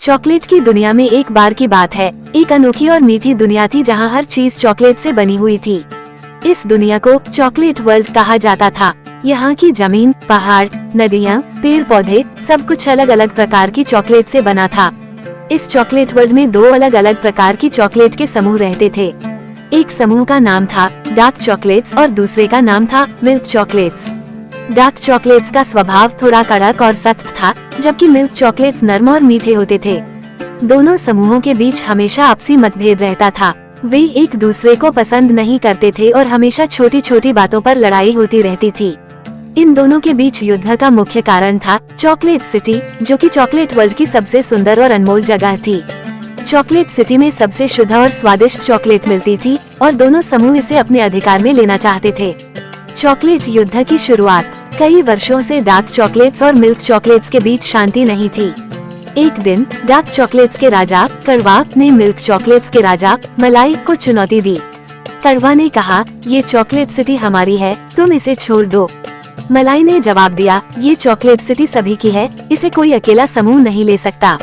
Chocolate की दुनिया में एक बार की बात है, एक अनोखी और मीठी दुनिया थी जहाँ हर चीज चॉकलेट से बनी हुई थी। इस दुनिया को चॉकलेट वर्ल्ड कहा जाता था। यहाँ की जमीन, पहाड़, नदियाँ, पेड़ पौधे सब कुछ अलग अलग प्रकार की चॉकलेट से बना था। इस चॉकलेट वर्ल्ड में दो अलग अलग प्रकार की चॉकलेट के समूह रहते थे। एक समूह का नाम था डार्क चॉकलेट्स और दूसरे का नाम था मिल्क चॉकलेट्स। डार्क चॉकलेट्स का स्वभाव थोड़ा कड़क और सख्त था, जबकि मिल्क चॉकलेट्स नर्म और मीठे होते थे। दोनों समूहों के बीच हमेशा आपसी मतभेद रहता था। वे एक दूसरे को पसंद नहीं करते थे और हमेशा छोटी छोटी बातों पर लड़ाई होती रहती थी। इन दोनों के बीच युद्ध का मुख्य कारण था चॉकलेट सिटी, जो कि चॉकलेट वर्ल्ड की सबसे सुंदर और अनमोल जगह थी। चॉकलेट सिटी में सबसे शुद्ध और स्वादिष्ट चॉकलेट मिलती थी और दोनों समूह इसे अपने अधिकार में लेना चाहते थे। चॉकलेट युद्ध की शुरुआत। कई वर्षों से डार्क चॉकलेट्स और मिल्क चॉकलेट्स के बीच शांति नहीं थी। एक दिन डार्क चॉकलेट्स के राजा कड़वा ने मिल्क चॉकलेट्स के राजा मलाई को चुनौती दी। कड़वा ने कहा, ये चॉकलेट सिटी हमारी है, तुम इसे छोड़ दो। मलाई ने जवाब दिया, ये चॉकलेट सिटी सभी की है, इसे कोई अकेला समूह नहीं ले सकता।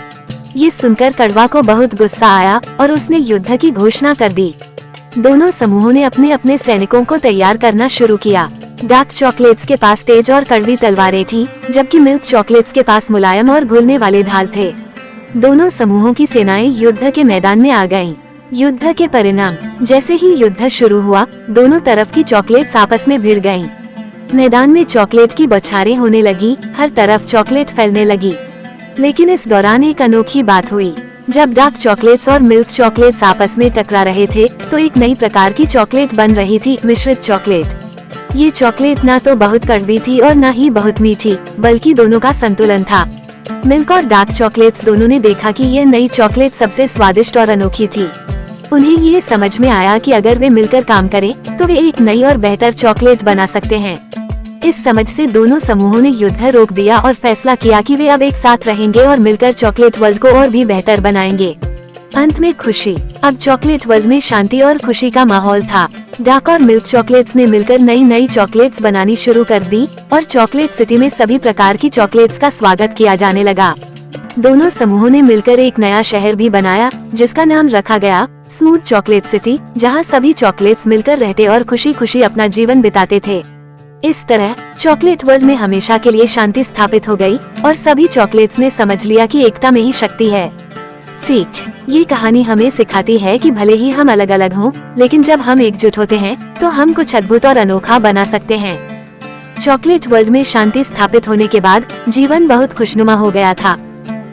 ये सुनकर कड़वा को बहुत गुस्सा आया और उसने युद्ध की घोषणा कर दी। दोनों समूहों ने अपने अपने सैनिकों को तैयार करना शुरू किया। डार्क चॉकलेट्स के पास तेज और कड़वी तलवारें थीं, जबकि मिल्क चॉकलेट्स के पास मुलायम और घुलने वाले ढाल थे। दोनों समूहों की सेनाएं युद्ध के मैदान में आ गईं। युद्ध के परिणाम। जैसे ही युद्ध शुरू हुआ, दोनों तरफ की चॉकलेट्स आपस में भिड़ गईं। मैदान में चॉकलेट की बौछारें होने लगी, हर तरफ चॉकलेट फैलने लगी। लेकिन इस दौरान एक अनोखी बात हुई। जब डार्क चॉकलेट्स और मिल्क चॉकलेट्स आपस में टकरा रहे थे, तो एक नई प्रकार की चॉकलेट बन रही थी, मिश्रित चॉकलेट। ये चॉकलेट ना तो बहुत कड़वी थी और ना ही बहुत मीठी, बल्कि दोनों का संतुलन था। मिल्क और डार्क चॉकलेट्स दोनों ने देखा कि ये नई चॉकलेट सबसे स्वादिष्ट और अनोखी थी। उन्हें ये समझ में आया कि अगर वे मिलकर काम करें, तो वे एक नई और बेहतर चॉकलेट बना सकते हैं। इस समझ से दोनों समूहों ने युद्ध रोक दिया और फैसला किया कि वे अब एक साथ रहेंगे और मिलकर चॉकलेट वर्ल्ड को और भी बेहतर बनाएंगे। अंत में खुशी। अब चॉकलेट वर्ल्ड में शांति और खुशी का माहौल था। डार्क और मिल्क चॉकलेट्स ने मिलकर नई नई चॉकलेट्स बनानी शुरू कर दी और चॉकलेट सिटी में सभी प्रकार की चॉकलेट्स का स्वागत किया जाने लगा। दोनों समूहों ने मिलकर एक नया शहर भी बनाया, जिसका नाम रखा गया स्मूथ चॉकलेट सिटी, जहाँ सभी चॉकलेट्स मिलकर रहते और खुशी खुशी अपना जीवन बिताते थे। इस तरह चॉकलेट वर्ल्ड में हमेशा के लिए शांति स्थापित हो गई और सभी चॉकलेट्स ने समझ लिया कि एकता में ही शक्ति है। सीख। ये कहानी हमें सिखाती है कि भले ही हम अलग अलग हों, लेकिन जब हम एकजुट होते हैं तो हम कुछ अद्भुत और अनोखा बना सकते हैं। चॉकलेट वर्ल्ड में शांति स्थापित होने के बाद जीवन बहुत खुशनुमा हो गया था।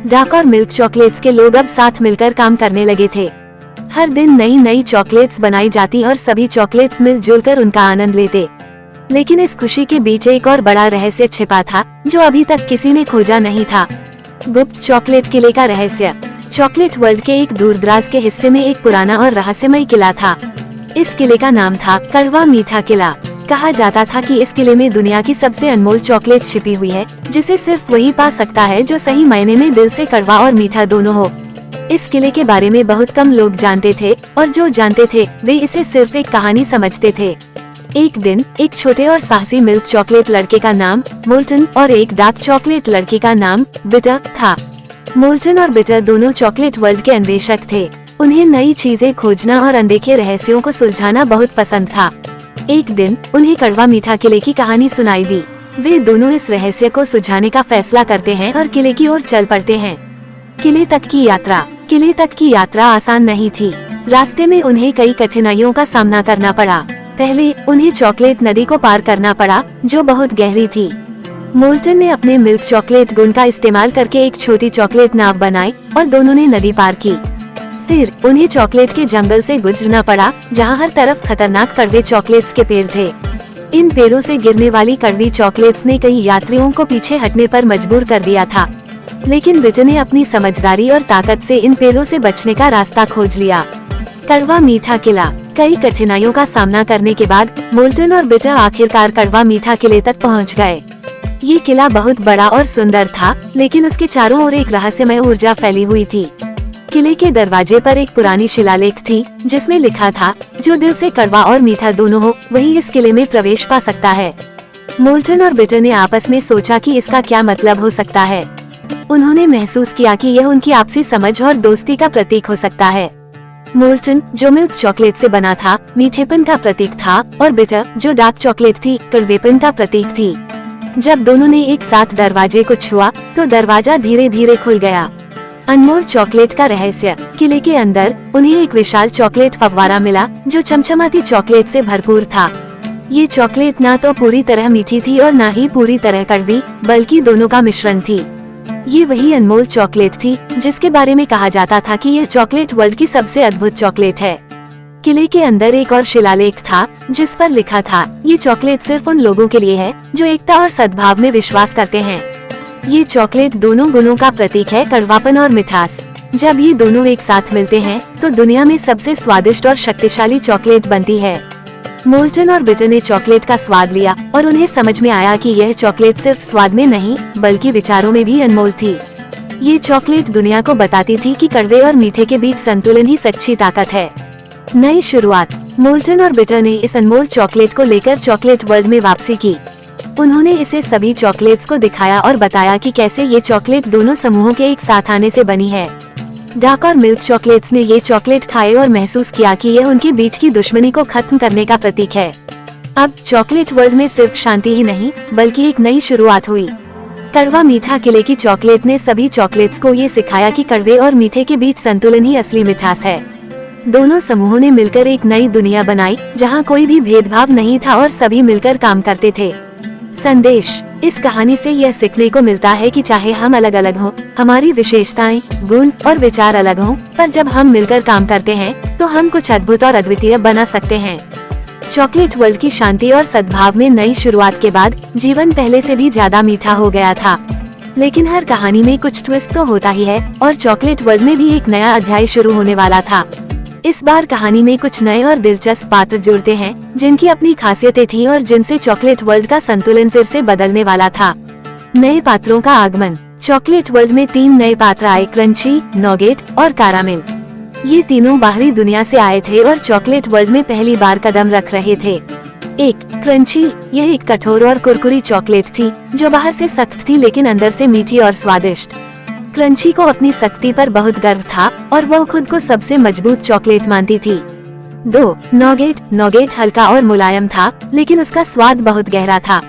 डार्क और मिल्क चॉकलेट्स के लोग अब साथ मिलकर काम करने लगे थे। हर दिन नई नई चॉकलेट्स बनाई जाती और सभी चॉकलेट्स मिलजुल कर उनका आनंद लेते। लेकिन इस खुशी के बीच एक और बड़ा रहस्य छिपा था, जो अभी तक किसी ने खोजा नहीं था। गुप्त चॉकलेट किले का रहस्य। चॉकलेट वर्ल्ड के एक दूरदराज के हिस्से में एक पुराना और रहस्यमय किला था। इस किले का नाम था कड़वा मीठा किला। कहा जाता था कि इस किले में दुनिया की सबसे अनमोल चॉकलेट छिपी हुई है, जिसे सिर्फ वही पा सकता है जो सही मायने में दिल से कड़वा और मीठा दोनों हो। इस किले के बारे में बहुत कम लोग जानते थे और जो जानते थे वे इसे सिर्फ एक कहानी समझते थे। एक दिन एक छोटे और साहसी मिल्क चॉकलेट लड़के का नाम मोल्टन और एक डार्क चॉकलेट लड़की का नाम बिटर था। मोल्टन और बिटर दोनों चॉकलेट वर्ल्ड के अन्वेषक थे। उन्हें नई चीजें खोजना और अनदेखे रहस्यों को सुलझाना बहुत पसंद था। एक दिन उन्हें कड़वा मीठा किले की कहानी सुनाई दी। वे दोनों इस रहस्य को सुलझाने का फैसला करते हैं और किले की ओर चल पड़ते हैं। किले तक की यात्रा। किले तक की यात्रा आसान नहीं थी। रास्ते में उन्हें कई कठिनाइयों का सामना करना पड़ा। पहले उन्हें चॉकलेट नदी को पार करना पड़ा, जो बहुत गहरी थी। मोल्टन ने अपने मिल्क चॉकलेट गुण का इस्तेमाल करके एक छोटी चॉकलेट नाव बनाई और दोनों ने नदी पार की। फिर उन्हें चॉकलेट के जंगल से गुजरना पड़ा, जहाँ हर तरफ खतरनाक कड़वे चॉकलेट्स के पेड़ थे। इन पेड़ों से गिरने वाली कड़वी चॉकलेट्स ने कई यात्रियों को पीछे हटने पर मजबूर कर दिया था। लेकिन बिटर ने अपनी समझदारी और ताकत से इन पेड़ों से बचने का रास्ता खोज लिया। कड़वा मीठा किला। कई कठिनाइयों का सामना करने के बाद मोल्टन और बिटर आखिरकार कड़वा मीठा किले तक पहुंच गए। ये किला बहुत बड़ा और सुंदर था, लेकिन उसके चारों ओर एक रहस्यमय ऊर्जा फैली हुई थी। किले के दरवाजे पर एक पुरानी शिलालेख थी, जिसमें लिखा था, जो दिल से कड़वा और मीठा दोनों हो, वही इस किले में प्रवेश पा सकता है। मोल्टन और बिटर ने आपस में सोचा कि इसका क्या मतलब हो सकता है। उन्होंने महसूस किया कि यह उनकी आपसी समझ और दोस्ती का प्रतीक हो सकता है। मोल्टन, जो मिल्क चॉकलेट से बना था, मीठेपन का प्रतीक था, और बिटर, जो डार्क चॉकलेट थी, कड़वेपन का प्रतीक थी। जब दोनों ने एक साथ दरवाजे को छुआ तो दरवाजा धीरे धीरे खुल गया। अनमोल चॉकलेट का रहस्य। किले के अंदर उन्हें एक विशाल चॉकलेट फव्वारा मिला जो चमचमाती चॉकलेट से भरपूर था। ये चॉकलेट ना तो पूरी तरह मीठी थी और ना ही पूरी तरह कड़वी, बल्कि दोनों का मिश्रण थी। ये वही अनमोल चॉकलेट थी जिसके बारे में कहा जाता था कि यह चॉकलेट वर्ल्ड की सबसे अद्भुत चॉकलेट है। किले के अंदर एक और शिलालेख था जिस पर लिखा था, ये चॉकलेट सिर्फ उन लोगों के लिए है जो एकता और सद्भाव में विश्वास करते हैं। ये चॉकलेट दोनों गुणों का प्रतीक है, कड़वापन और मिठास। जब ये दोनों एक साथ मिलते हैं तो दुनिया में सबसे स्वादिष्ट और शक्तिशाली चॉकलेट बनती है। मोल्टन और बिटर ने चॉकलेट का स्वाद लिया और उन्हें समझ में आया कि यह चॉकलेट सिर्फ स्वाद में नहीं बल्कि विचारों में भी अनमोल थी। ये चॉकलेट दुनिया को बताती थी कि कड़वे और मीठे के बीच संतुलन ही सच्ची ताकत है। नई शुरुआत। मोल्टन और बिटर ने इस अनमोल चॉकलेट को लेकर चॉकलेट वर्ल्ड में वापसी की। उन्होंने इसे सभी चॉकलेट्स को दिखाया और बताया कि कैसे ये चॉकलेट दोनों समूहों के एक साथ आने से बनी है। डार्क और मिल्क चॉकलेट्स ने ये चॉकलेट खाए और महसूस किया कि यह उनके बीच की दुश्मनी को खत्म करने का प्रतीक है। अब चॉकलेट वर्ल्ड में सिर्फ शांति ही नहीं बल्कि एक नई शुरुआत हुई। कड़वा मीठा किले की चॉकलेट ने सभी चॉकलेट्स को ये सिखाया कि कड़वे और मीठे के बीच संतुलन ही असली मिठास है। दोनों समूहों ने मिलकर एक नई दुनिया बनाई जहाँ कोई भी भेदभाव नहीं था और सभी मिलकर काम करते थे। संदेश। इस कहानी से यह सीखने को मिलता है कि चाहे हम अलग अलग हों, हमारी विशेषताएं, गुण और विचार अलग हों, पर जब हम मिलकर काम करते हैं तो हम कुछ अद्भुत और अद्वितीय बना सकते हैं। चॉकलेट वर्ल्ड की शांति और सद्भाव में नई शुरुआत के बाद जीवन पहले से भी ज्यादा मीठा हो गया था। लेकिन हर कहानी में कुछ ट्विस्ट तो होता ही है और चॉकलेट वर्ल्ड में भी एक नया अध्याय शुरू होने वाला था। इस बार कहानी में कुछ नए और दिलचस्प पात्र जुड़ते हैं जिनकी अपनी खासियतें थी और जिनसे चॉकलेट वर्ल्ड का संतुलन फिर से बदलने वाला था। नए पात्रों का आगमन। चॉकलेट वर्ल्ड में 3 नए पात्र आए, क्रंची, नॉगेट और कारामेल। ये तीनों बाहरी दुनिया से आए थे और चॉकलेट वर्ल्ड में पहली बार कदम रख रहे थे। 1. क्रंची। यह एक कठोर और कुरकुरी चॉकलेट थी जो बाहर से सख्त थी लेकिन अंदर से मीठी और स्वादिष्ट। क्रंची को अपनी सख्ती पर बहुत गर्व था और वह खुद को सबसे मजबूत चॉकलेट मानती थी। 2. नॉगेट। नॉगेट हल्का और मुलायम था लेकिन उसका स्वाद बहुत गहरा था।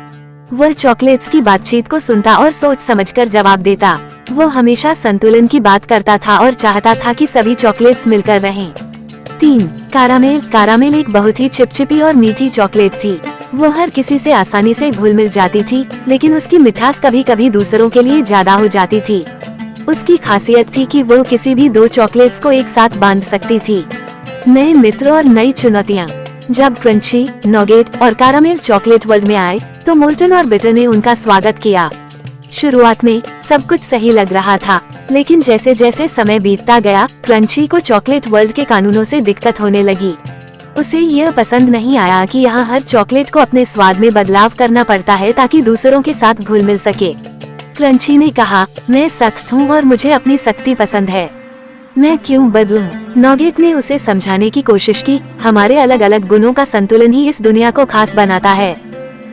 वह चॉकलेट्स की बातचीत को सुनता और सोच समझकर जवाब देता। वो हमेशा संतुलन की बात करता था और चाहता था कि सभी चॉकलेट्स मिलकर रहें। 3. कारामेल। कारामेल एक बहुत ही चिपचिपी और मीठी चॉकलेट थी। वो हर किसी से आसानी से घुल मिल जाती थी लेकिन उसकी मिठास कभी कभी दूसरों के लिए ज्यादा हो जाती थी। उसकी खासियत थी कि वो किसी भी 2 चॉकलेट्स को एक साथ बांध सकती थी। नए मित्र और नई चुनौतियाँ। जब क्रंची, नॉगेट और कारामेल चॉकलेट वर्ल्ड में आए तो मोल्टन और बिटर ने उनका स्वागत किया। शुरुआत में सब कुछ सही लग रहा था लेकिन जैसे जैसे समय बीतता गया क्रंची को चॉकलेट वर्ल्ड के कानूनों से दिक्कत होने लगी। उसे यह पसंद नहीं आया कि यहाँ हर चॉकलेट को अपने स्वाद में बदलाव करना पड़ता है ताकि दूसरों के साथ घुल मिल सके। क्रंची ने कहा, मैं सख्त हूँ और मुझे अपनी सख्ती पसंद है, मैं क्यों बदलूं? नॉगेट ने उसे समझाने की कोशिश की, हमारे अलग अलग गुणों का संतुलन ही इस दुनिया को खास बनाता है।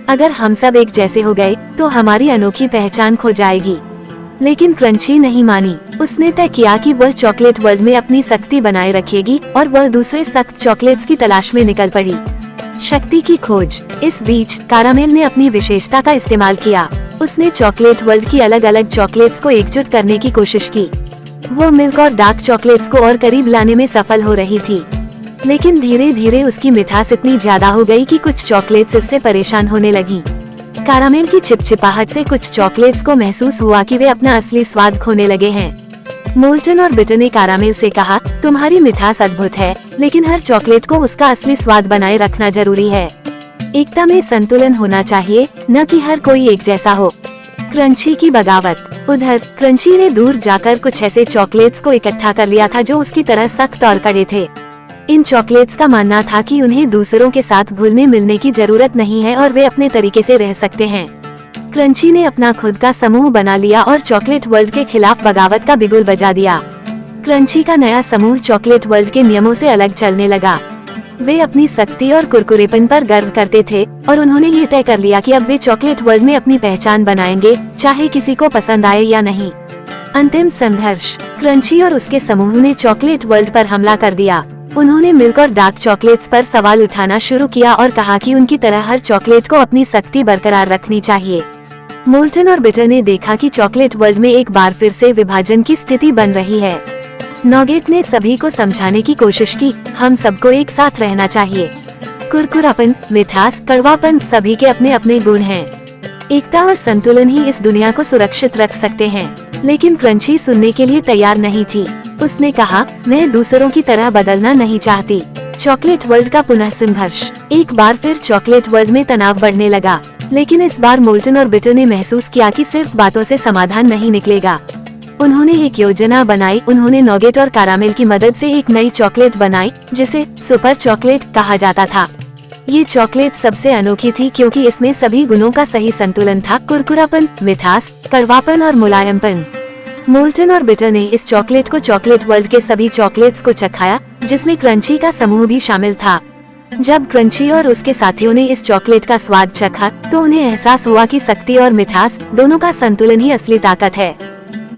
अगर हम सब एक जैसे हो गए तो हमारी अनोखी पहचान खो जाएगी। लेकिन क्रंची नहीं मानी। उसने तय किया कि वह चॉकलेट वर्ल्ड में अपनी सख्ती बनाए रखेगी और वह दूसरे सख्त चॉकलेट्स की तलाश में निकल पड़ी। शक्ति की खोज। इस बीच कारामेल ने अपनी विशेषता का इस्तेमाल किया। उसने चॉकलेट वर्ल्ड की अलग अलग चॉकलेट्स को एकजुट करने की कोशिश की। वो मिल्क और डार्क चॉकलेट्स को और करीब लाने में सफल हो रही थी, लेकिन धीरे धीरे उसकी मिठास इतनी ज्यादा हो गई कि कुछ चॉकलेट्स इससे परेशान होने लगी। कारामेल की चिपचिपाहट से कुछ चॉकलेट्स को महसूस हुआ कि वे अपना असली स्वाद खोने लगे हैं। मोल्टन और बिटर ने कारामेल से कहा, तुम्हारी मिठास अद्भुत है, लेकिन हर चॉकलेट को उसका असली स्वाद बनाए रखना जरूरी है। एकता में संतुलन होना चाहिए, न कि हर कोई एक जैसा हो। क्रंची की बगावत। उधर क्रंची ने दूर जाकर कुछ ऐसे चॉकलेट्स को इकट्ठा कर लिया था जो उसकी तरह सख्त और कड़े थे। इन चॉकलेट्स का मानना था कि उन्हें दूसरों के साथ घुलने मिलने की जरूरत नहीं है और वे अपने तरीके से रह सकते हैं। क्रंची ने अपना खुद का समूह बना लिया और चॉकलेट वर्ल्ड के खिलाफ बगावत का बिगुल बजा दिया। क्रंची का नया समूह चॉकलेट वर्ल्ड के नियमों से अलग चलने लगा। वे अपनी सख्ती और कुरकुरेपन पर गर्व करते थे और उन्होंने ये तय कर लिया कि अब वे चॉकलेट वर्ल्ड में अपनी पहचान बनाएंगे, चाहे किसी को पसंद आए या नहीं। अंतिम संघर्ष। क्रंची और उसके समूह ने चॉकलेट वर्ल्ड पर हमला कर दिया। उन्होंने मिल्क और डार्क चॉकलेट्स पर सवाल उठाना शुरू किया और कहा कि उनकी तरह हर चॉकलेट को अपनी सख्ती बरकरार रखनी चाहिए। मोल्टन और बिटर ने देखा कि चॉकलेट वर्ल्ड में एक बार फिर से विभाजन की स्थिति बन रही है। नॉगेट ने सभी को समझाने की कोशिश की, हम सबको एक साथ रहना चाहिए। कुरकुरापन, मिठास, कड़वापन सभी के अपने अपने गुण हैं। एकता और संतुलन ही इस दुनिया को सुरक्षित रख सकते हैं। लेकिन क्रंची सुनने के लिए तैयार नहीं थी। उसने कहा, मैं दूसरों की तरह बदलना नहीं चाहती। चॉकलेट वर्ल्ड का पुनः संघर्ष। एक बार फिर चॉकलेट वर्ल्ड में तनाव बढ़ने लगा, लेकिन इस बार मोल्टन और बिटर ने महसूस किया कि सिर्फ बातों से समाधान नहीं निकलेगा। उन्होंने एक योजना बनाई। उन्होंने नॉगेट और कैरामेल की मदद से एक नई चॉकलेट बनाई जिसे सुपर चॉकलेट कहा जाता था। ये चॉकलेट सबसे अनोखी थी क्योंकि इसमें सभी गुणों का सही संतुलन था, कुरकुरापन, मिठास, कड़वापन और मुलायमपन। मोल्टन और बिटर ने इस चॉकलेट को चॉकलेट वर्ल्ड के सभी चॉकलेट्स को चखाया, जिसमें क्रंची का समूह भी शामिल था। जब क्रंची और उसके साथियों ने इस चॉकलेट का स्वाद चखा तो उन्हें एहसास हुआ कि सख्ती और मिठास दोनों का संतुलन ही असली ताकत है।